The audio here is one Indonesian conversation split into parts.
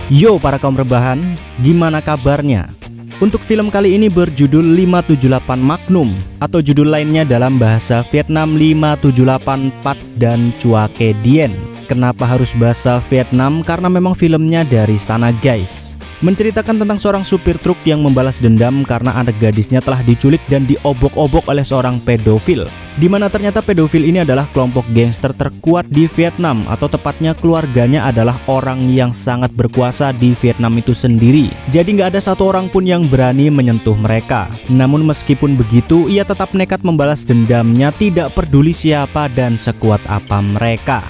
Yo para kaum rebahan, gimana kabarnya? Untuk film kali ini berjudul 578 Magnum atau judul lainnya dalam bahasa Vietnam 578 Pat dan Chua Ke Dien. Kenapa harus bahasa Vietnam? Karena memang filmnya dari sana guys. Menceritakan tentang seorang supir truk yang membalas dendam karena anak gadisnya telah diculik dan diobok-obok oleh seorang pedofil, dimana ternyata pedofil ini adalah kelompok gangster terkuat di Vietnam, atau tepatnya keluarganya adalah orang yang sangat berkuasa di Vietnam itu sendiri. Jadi nggak ada satu orang pun yang berani menyentuh mereka. Namun meskipun begitu, ia tetap nekat membalas dendamnya, tidak peduli siapa dan sekuat apa mereka.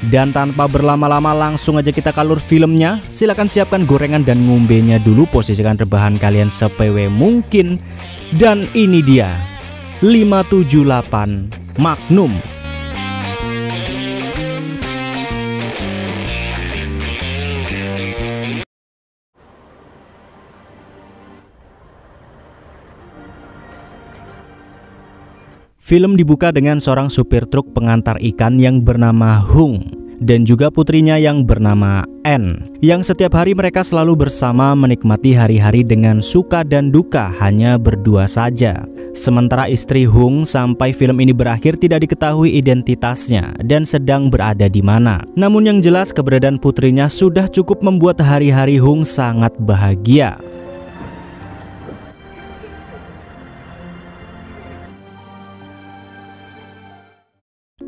Dan tanpa berlama-lama langsung aja kita kalur filmnya. Silahkan siapkan gorengan dan ngombenya dulu, posisikan rebahan kalian se-PW mungkin. Dan ini dia 578 Magnum. Film dibuka dengan seorang supir truk pengantar ikan yang bernama Hung dan juga putrinya yang bernama N, yang setiap hari mereka selalu bersama menikmati hari-hari dengan suka dan duka hanya berdua saja. Sementara istri Hung sampai film ini berakhir tidak diketahui identitasnya dan sedang berada di mana. Namun yang jelas keberadaan putrinya sudah cukup membuat hari-hari Hung sangat bahagia.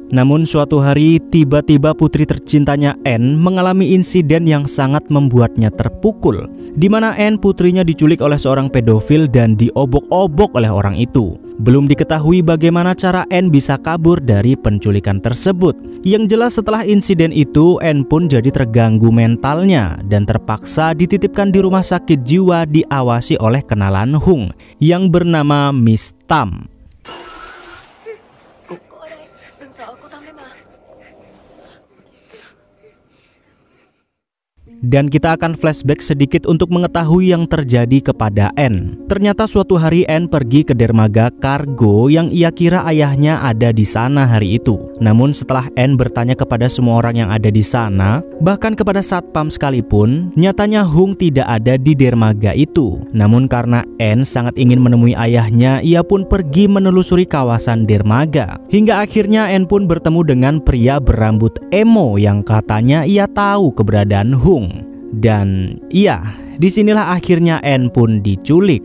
Namun suatu hari tiba-tiba putri tercintanya N mengalami insiden yang sangat membuatnya terpukul, di mana N putrinya diculik oleh seorang pedofil dan diobok-obok oleh orang itu. Belum diketahui bagaimana cara N bisa kabur dari penculikan tersebut. Yang jelas setelah insiden itu N pun jadi terganggu mentalnya dan terpaksa dititipkan di rumah sakit jiwa diawasi oleh kenalan Hung yang bernama Miss Tam. Dan kita akan flashback sedikit untuk mengetahui yang terjadi kepada N. Ternyata suatu hari N pergi ke dermaga kargo yang ia kira ayahnya ada di sana hari itu. Namun setelah N bertanya kepada semua orang yang ada di sana, bahkan kepada satpam sekalipun, nyatanya Hung tidak ada di dermaga itu. Namun karena N sangat ingin menemui ayahnya, ia pun pergi menelusuri kawasan dermaga. Hingga akhirnya N pun bertemu dengan pria berambut emo yang katanya ia tahu keberadaan Hung. Dan iya, disinilah akhirnya N pun diculik.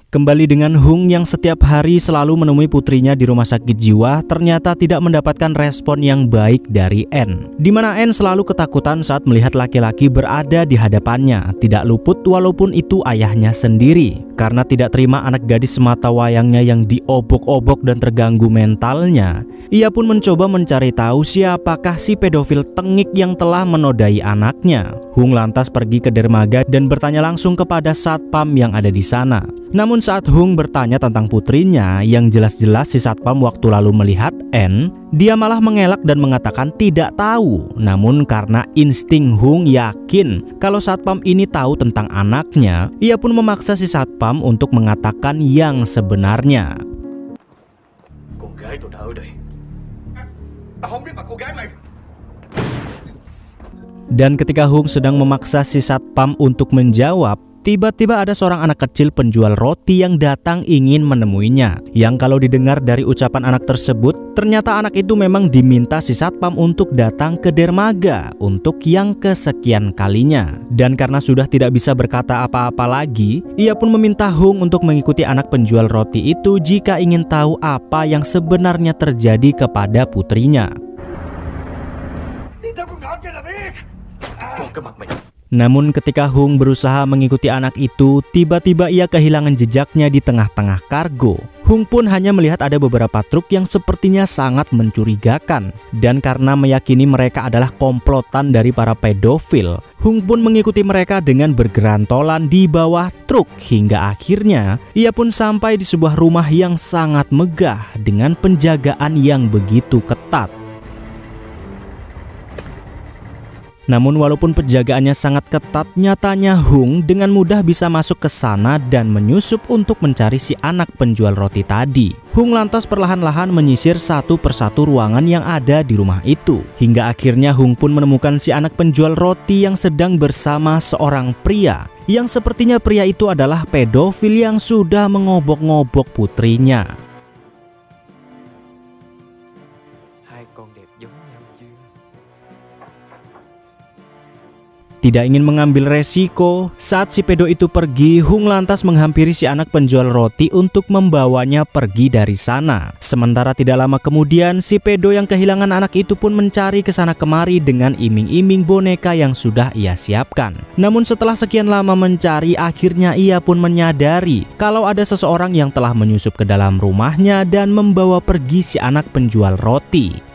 Kembali dengan Hung yang setiap hari selalu menemui putrinya di rumah sakit jiwa, ternyata tidak mendapatkan respon yang baik dari N. Dimana N selalu ketakutan saat melihat laki-laki berada di hadapannya, tidak luput walaupun itu ayahnya sendiri. Karena tidak terima anak gadis semata wayangnya yang diobok-obok dan terganggu mentalnya, ia pun mencoba mencari tahu siapakah si pedofil tengik yang telah menodai anaknya. Hung lantas pergi ke dermaga dan bertanya langsung kepada satpam yang ada di sana. Namun saat Hung bertanya tentang putrinya, yang jelas-jelas si satpam waktu lalu melihat N, dia malah mengelak dan mengatakan tidak tahu. Namun karena insting Hung yakin kalau satpam ini tahu tentang anaknya, ia pun memaksa si satpam untuk mengatakan yang sebenarnya. Dan ketika Hung sedang memaksa si satpam untuk menjawab, tiba-tiba ada seorang anak kecil penjual roti yang datang ingin menemuinya. Yang kalau didengar dari ucapan anak tersebut, ternyata anak itu memang diminta si satpam untuk datang ke dermaga untuk yang kesekian kalinya. Dan karena sudah tidak bisa berkata apa-apa lagi, ia pun meminta Hung untuk mengikuti anak penjual roti itu jika ingin tahu apa yang sebenarnya terjadi kepada putrinya. Namun ketika Hung berusaha mengikuti anak itu, tiba-tiba ia kehilangan jejaknya di tengah-tengah kargo. Hung pun hanya melihat ada beberapa truk yang sepertinya sangat mencurigakan. Dan karena meyakini mereka adalah komplotan dari para pedofil, Hung pun mengikuti mereka dengan bergerantolan di bawah truk. Hingga akhirnya ia pun sampai di sebuah rumah yang sangat megah dengan penjagaan yang begitu ketat. Namun walaupun penjagaannya sangat ketat, nyatanya Hung dengan mudah bisa masuk ke sana dan menyusup untuk mencari si anak penjual roti tadi. Hung lantas perlahan-lahan menyisir satu persatu ruangan yang ada di rumah itu. Hingga akhirnya Hung pun menemukan si anak penjual roti yang sedang bersama seorang pria, yang sepertinya pria itu adalah pedofil yang sudah mengobok-ngobok putrinya. Tidak ingin mengambil resiko, saat si pedo itu pergi, Hung lantas menghampiri si anak penjual roti untuk membawanya pergi dari sana. Sementara tidak lama kemudian, si pedo yang kehilangan anak itu pun mencari ke sana kemari dengan iming-iming boneka yang sudah ia siapkan. Namun setelah sekian lama mencari, akhirnya ia pun menyadari kalau ada seseorang yang telah menyusup ke dalam rumahnya dan membawa pergi si anak penjual roti.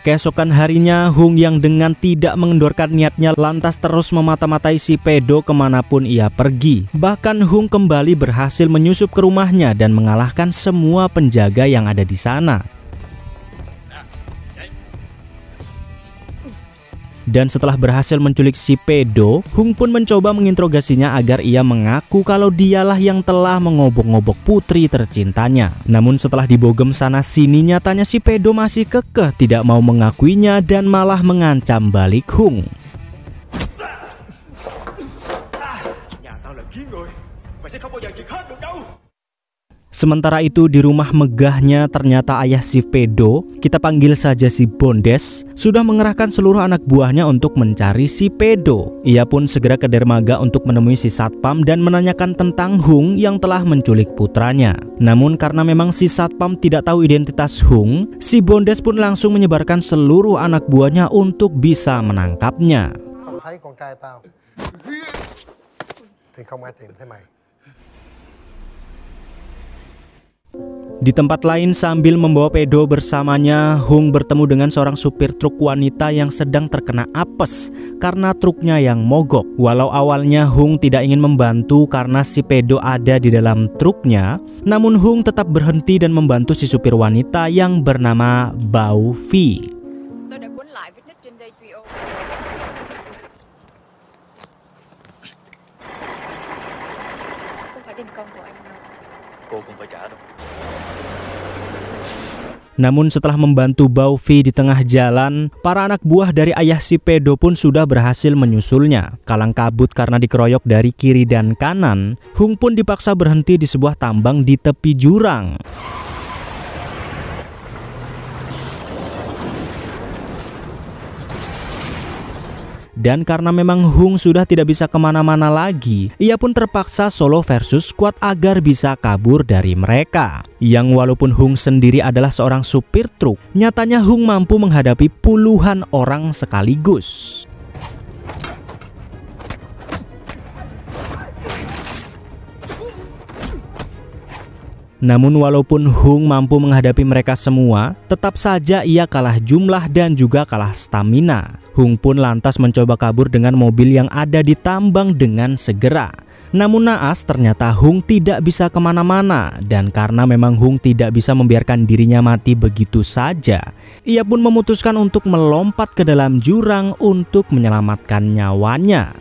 Keesokan harinya, Hung yang dengan tidak mengendorkan niatnya lantas terus memata-matai si pedo kemanapun ia pergi. Bahkan Hung kembali berhasil menyusup ke rumahnya dan mengalahkan semua penjaga yang ada di sana. Dan setelah berhasil menculik si pedo, Hung pun mencoba menginterogasinya agar ia mengaku kalau dialah yang telah mengobok-ngobok putri tercintanya. Namun setelah dibogem sana sini, nyatanya si pedo masih kekeh tidak mau mengakuinya dan malah mengancam balik Hung. Sementara itu di rumah megahnya ternyata ayah si pedo, kita panggil saja si Bondes, sudah mengerahkan seluruh anak buahnya untuk mencari si pedo. Ia pun segera ke dermaga untuk menemui si satpam dan menanyakan tentang Hung yang telah menculik putranya. Namun karena memang si satpam tidak tahu identitas Hung, si Bondes pun langsung menyebarkan seluruh anak buahnya untuk bisa menangkapnya. Di tempat lain sambil membawa pedo bersamanya, Hung bertemu dengan seorang supir truk wanita yang sedang terkena apes karena truknya yang mogok. Walau awalnya Hung tidak ingin membantu karena si pedo ada di dalam truknya, namun Hung tetap berhenti dan membantu si supir wanita yang bernama Bao Vi. Namun setelah membantu Bao Vi di tengah jalan, para anak buah dari ayah si pedo pun sudah berhasil menyusulnya. Kalang kabut karena dikeroyok dari kiri dan kanan, Hung pun dipaksa berhenti di sebuah tambang di tepi jurang. Dan karena memang Hung sudah tidak bisa kemana-mana lagi, ia pun terpaksa solo versus squad agar bisa kabur dari mereka. Yang walaupun Hung sendiri adalah seorang supir truk, nyatanya Hung mampu menghadapi puluhan orang sekaligus. Namun walaupun Hung mampu menghadapi mereka semua, tetap saja ia kalah jumlah dan juga kalah stamina. Hung pun lantas mencoba kabur dengan mobil yang ada di tambang dengan segera. Namun naas ternyata Hung tidak bisa kemana-mana, dan karena memang Hung tidak bisa membiarkan dirinya mati begitu saja, ia pun memutuskan untuk melompat ke dalam jurang untuk menyelamatkan nyawanya.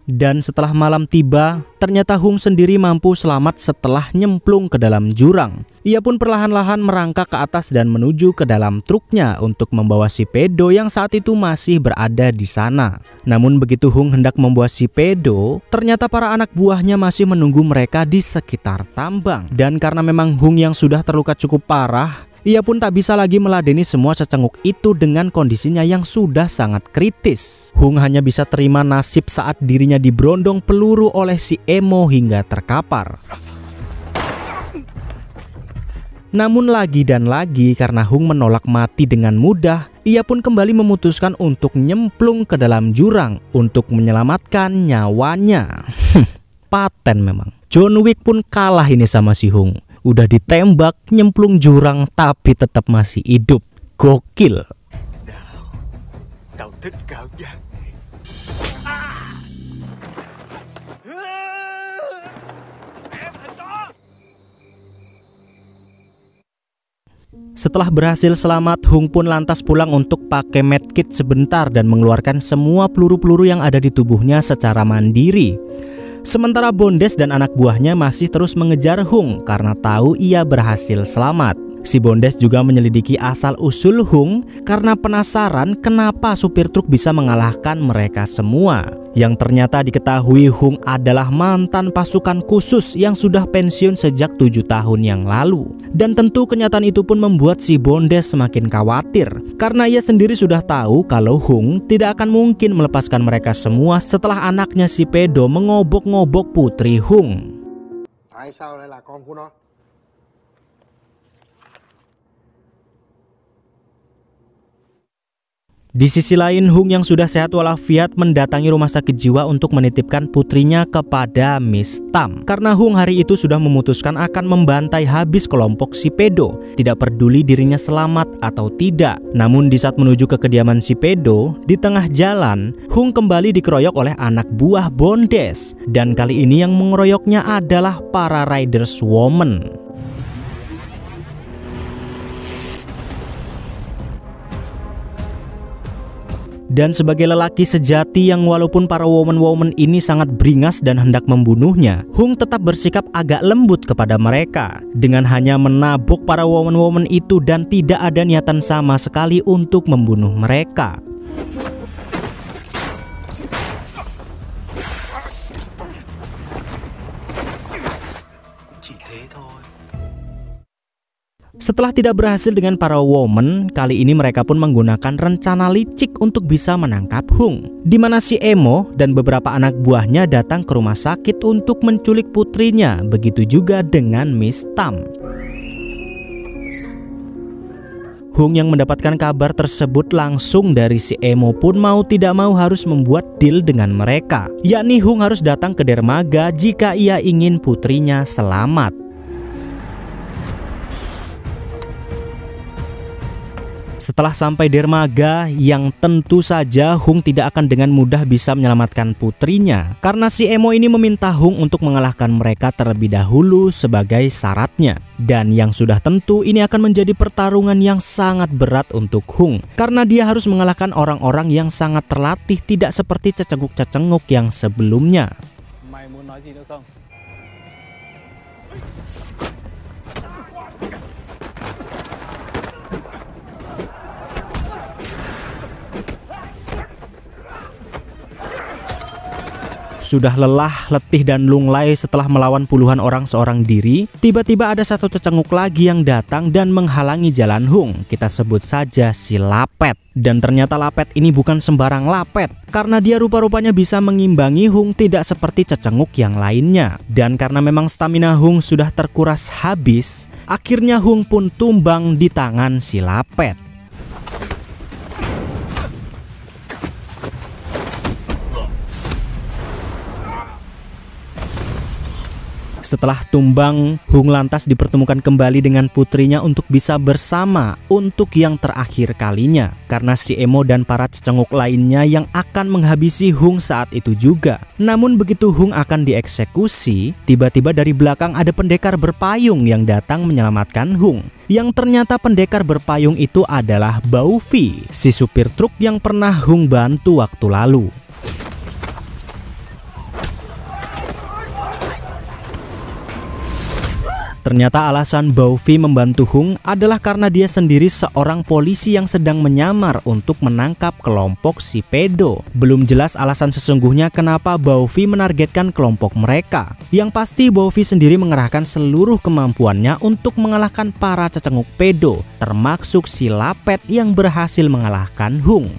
Dan setelah malam tiba, ternyata Hung sendiri mampu selamat setelah nyemplung ke dalam jurang. Ia pun perlahan-lahan merangkak ke atas dan menuju ke dalam truknya untuk membawa si pedo yang saat itu masih berada di sana. Namun begitu Hung hendak membawa si pedo, ternyata para anak buahnya masih menunggu mereka di sekitar tambang. Dan karena memang Hung yang sudah terluka cukup parah, ia pun tak bisa lagi meladeni semua secenguk itu dengan kondisinya yang sudah sangat kritis. Hung hanya bisa terima nasib saat dirinya diberondong peluru oleh si emo hingga terkapar. Namun lagi dan lagi karena Hung menolak mati dengan mudah, ia pun kembali memutuskan untuk nyemplung ke dalam jurang untuk menyelamatkan nyawanya. Paten memang. John Wick pun kalah ini sama si Hung. Udah ditembak, nyemplung jurang, tapi tetap masih hidup. Gokil. thích cảm giác. Setelah berhasil selamat, Hung pun lantas pulang untuk pakai medkit sebentar dan mengeluarkan semua peluru-peluru yang ada di tubuhnya secara mandiri. Sementara Bondes dan anak buahnya masih terus mengejar Hung karena tahu ia berhasil selamat. Si Bondes juga menyelidiki asal-usul Hung karena penasaran kenapa supir truk bisa mengalahkan mereka semua. Yang ternyata diketahui Hung adalah mantan pasukan khusus yang sudah pensiun sejak 7 tahun yang lalu. Dan tentu kenyataan itu pun membuat si Bondes semakin khawatir karena ia sendiri sudah tahu kalau Hung tidak akan mungkin melepaskan mereka semua setelah anaknya si Pedo mengobok-ngobok putri Hung. Di sisi lain, Hung yang sudah sehat walafiat mendatangi rumah sakit jiwa untuk menitipkan putrinya kepada Miss Tam. Karena Hung hari itu sudah memutuskan akan membantai habis kelompok si Pedo, tidak peduli dirinya selamat atau tidak. Namun di saat menuju ke kediaman si Pedo, di tengah jalan, Hung kembali dikeroyok oleh anak buah Bondes. Dan kali ini yang mengeroyoknya adalah para Riders Woman. Dan sebagai lelaki sejati yang walaupun para woman-woman ini sangat beringas dan hendak membunuhnya, Hung tetap bersikap agak lembut kepada mereka dengan hanya menabok para woman-woman itu dan tidak ada niatan sama sekali untuk membunuh mereka. Setelah tidak berhasil dengan para woman, kali ini mereka pun menggunakan rencana licik untuk bisa menangkap Hung, di mana si Emo dan beberapa anak buahnya datang ke rumah sakit untuk menculik putrinya. Begitu juga dengan Miss Tam. Hung yang mendapatkan kabar tersebut langsung dari si Emo pun mau tidak mau harus membuat deal dengan mereka, yakni Hung harus datang ke dermaga jika ia ingin putrinya selamat. Setelah sampai dermaga, yang tentu saja Hung tidak akan dengan mudah bisa menyelamatkan putrinya karena si Emo ini meminta Hung untuk mengalahkan mereka terlebih dahulu sebagai syaratnya. Dan yang sudah tentu ini akan menjadi pertarungan yang sangat berat untuk Hung karena dia harus mengalahkan orang-orang yang sangat terlatih, tidak seperti cecenguk-cecenguk yang sebelumnya. Sudah lelah, letih, dan lunglai setelah melawan puluhan orang seorang diri, tiba-tiba ada satu cecenguk lagi yang datang dan menghalangi jalan Hung. Kita sebut saja si Lapet. Dan ternyata Lapet ini bukan sembarang Lapet, karena dia rupa-rupanya bisa mengimbangi Hung tidak seperti cecenguk yang lainnya. Dan karena memang stamina Hung sudah terkuras habis, akhirnya Hung pun tumbang di tangan si Lapet. Setelah tumbang, Hung lantas dipertemukan kembali dengan putrinya untuk bisa bersama untuk yang terakhir kalinya. Karena si Emo dan para cecenguk lainnya yang akan menghabisi Hung saat itu juga. Namun begitu Hung akan dieksekusi, tiba-tiba dari belakang ada pendekar berpayung yang datang menyelamatkan Hung. Yang ternyata pendekar berpayung itu adalah Baufi, si supir truk yang pernah Hung bantu waktu lalu. Ternyata alasan Baufi membantu Hung adalah karena dia sendiri seorang polisi yang sedang menyamar untuk menangkap kelompok si Pedo. Belum jelas alasan sesungguhnya kenapa Baufi menargetkan kelompok mereka. Yang pasti Baufi sendiri mengerahkan seluruh kemampuannya untuk mengalahkan para cecenguk Pedo, termasuk si Lapet yang berhasil mengalahkan Hung.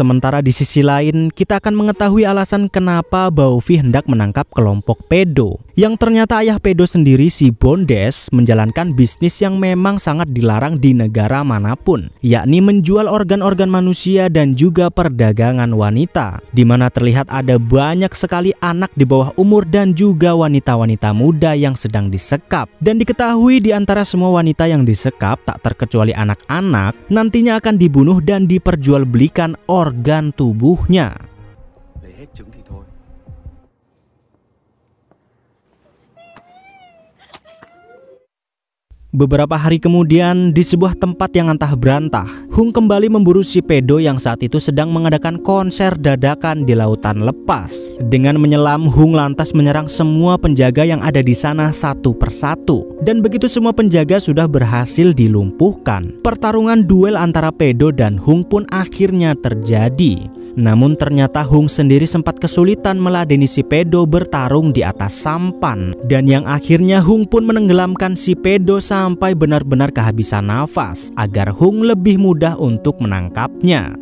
Sementara di sisi lain, kita akan mengetahui alasan kenapa Baufi hendak menangkap kelompok Pedo, yang ternyata ayah pedo sendiri si Bondes menjalankan bisnis yang memang sangat dilarang di negara manapun, yakni menjual organ-organ manusia dan juga perdagangan wanita, di mana terlihat ada banyak sekali anak di bawah umur dan juga wanita-wanita muda yang sedang disekap. Dan diketahui di antara semua wanita yang disekap tak terkecuali anak-anak nantinya akan dibunuh dan diperjualbelikan organ tubuhnya. Beberapa hari kemudian, di sebuah tempat yang antah berantah, Hung kembali memburu si pedo yang saat itu sedang mengadakan konser dadakan di lautan lepas. Dengan menyelam, Hung lantas menyerang semua penjaga yang ada di sana satu persatu. Dan begitu semua penjaga sudah berhasil dilumpuhkan, pertarungan duel antara pedo dan Hung pun akhirnya terjadi. Namun ternyata Hung sendiri sempat kesulitan meladeni si pedo bertarung di atas sampan, dan yang akhirnya Hung pun menenggelamkan si pedo sampai benar-benar kehabisan nafas agar Hung lebih mudah untuk menangkapnya.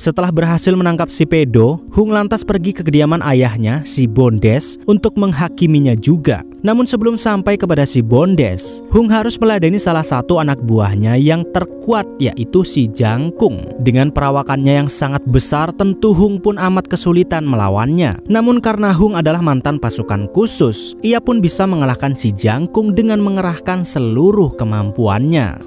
Setelah berhasil menangkap si pedo, Hung lantas pergi ke kediaman ayahnya, si Bondes, untuk menghakiminya juga. Namun sebelum sampai kepada si Bondes, Hung harus meladeni salah satu anak buahnya yang terkuat, yaitu si Jangkung. Dengan perawakannya yang sangat besar, tentu Hung pun amat kesulitan melawannya. Namun karena Hung adalah mantan pasukan khusus, ia pun bisa mengalahkan si Jangkung dengan mengerahkan seluruh kemampuannya.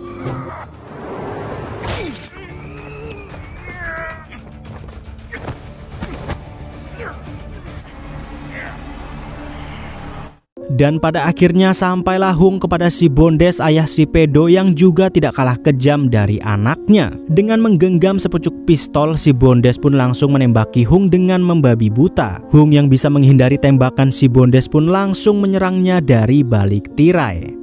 Dan pada akhirnya sampailah Hung kepada si Bondes, ayah si pedo yang juga tidak kalah kejam dari anaknya. Dengan menggenggam sepucuk pistol, si Bondes pun langsung menembaki Hung dengan membabi buta. Hung yang bisa menghindari tembakan si Bondes pun langsung menyerangnya dari balik tirai.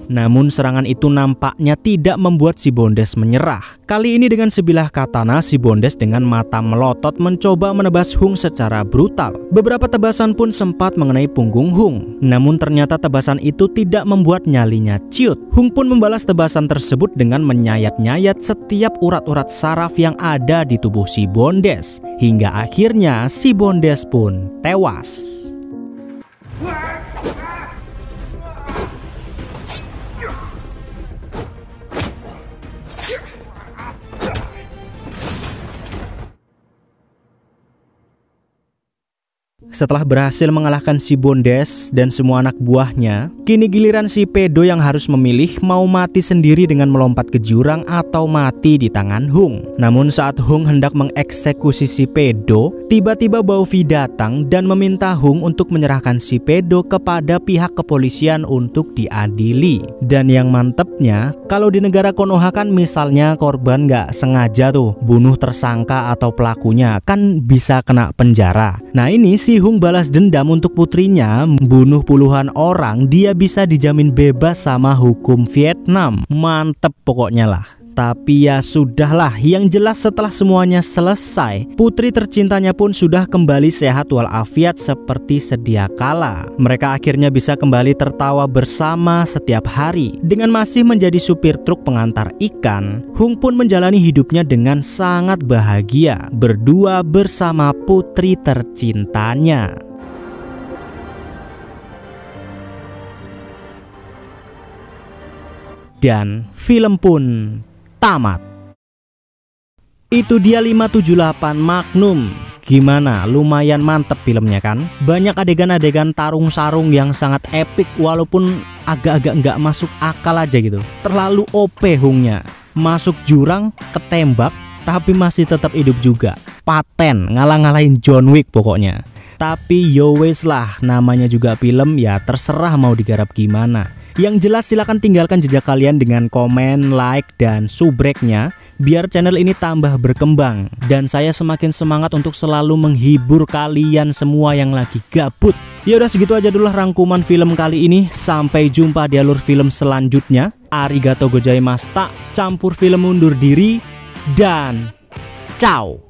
Namun serangan itu nampaknya tidak membuat si Bondes menyerah. Kali ini dengan sebilah katana, si Bondes dengan mata melotot mencoba menebas Hung secara brutal. Beberapa tebasan pun sempat mengenai punggung Hung. Namun ternyata tebasan itu tidak membuat nyalinya ciut. Hung pun membalas tebasan tersebut dengan menyayat-nyayat setiap urat-urat saraf yang ada di tubuh si Bondes. Hingga akhirnya si Bondes pun tewas. Setelah berhasil mengalahkan si Bondes dan semua anak buahnya, kini giliran si pedo yang harus memilih mau mati sendiri dengan melompat ke jurang atau mati di tangan Hung. Namun saat Hung hendak mengeksekusi si pedo, tiba-tiba Baovi datang dan meminta Hung untuk menyerahkan si pedo kepada pihak kepolisian untuk diadili. Dan yang mantepnya, kalau di negara Konoha kan misalnya korban nggak sengaja tuh bunuh tersangka atau pelakunya, kan bisa kena penjara. Nah ini si Hung balas dendam untuk putrinya, membunuh puluhan orang, dia bisa dijamin bebas sama hukum Vietnam. Mantep pokoknya lah. Tapi ya sudahlah, yang jelas setelah semuanya selesai, putri tercintanya pun sudah kembali sehat walafiat seperti sedia kala. Mereka akhirnya bisa kembali tertawa bersama setiap hari. Dengan masih menjadi supir truk pengantar ikan, Hung pun menjalani hidupnya dengan sangat bahagia, berdua bersama putri tercintanya. Dan film pun tamat. Itu dia 578 Magnum. Gimana? Lumayan mantep filmnya kan? Banyak adegan-adegan tarung sarung yang sangat epik walaupun agak-agak nggak masuk akal aja gitu. Terlalu OP Hungnya. Masuk jurang, ketembak, tapi masih tetap hidup juga. Paten, ngalah-ngalahin John Wick pokoknya. Tapi yo wes lah, namanya juga film, ya terserah mau digarap gimana. Yang jelas silahkan tinggalkan jejak kalian dengan komen, like, dan subscribe-nya biar channel ini tambah berkembang dan saya semakin semangat untuk selalu menghibur kalian semua yang lagi gabut. Ya udah segitu aja dulu rangkuman film kali ini. Sampai jumpa di alur film selanjutnya. Arigato gozaimashita, campur film undur diri dan ciao.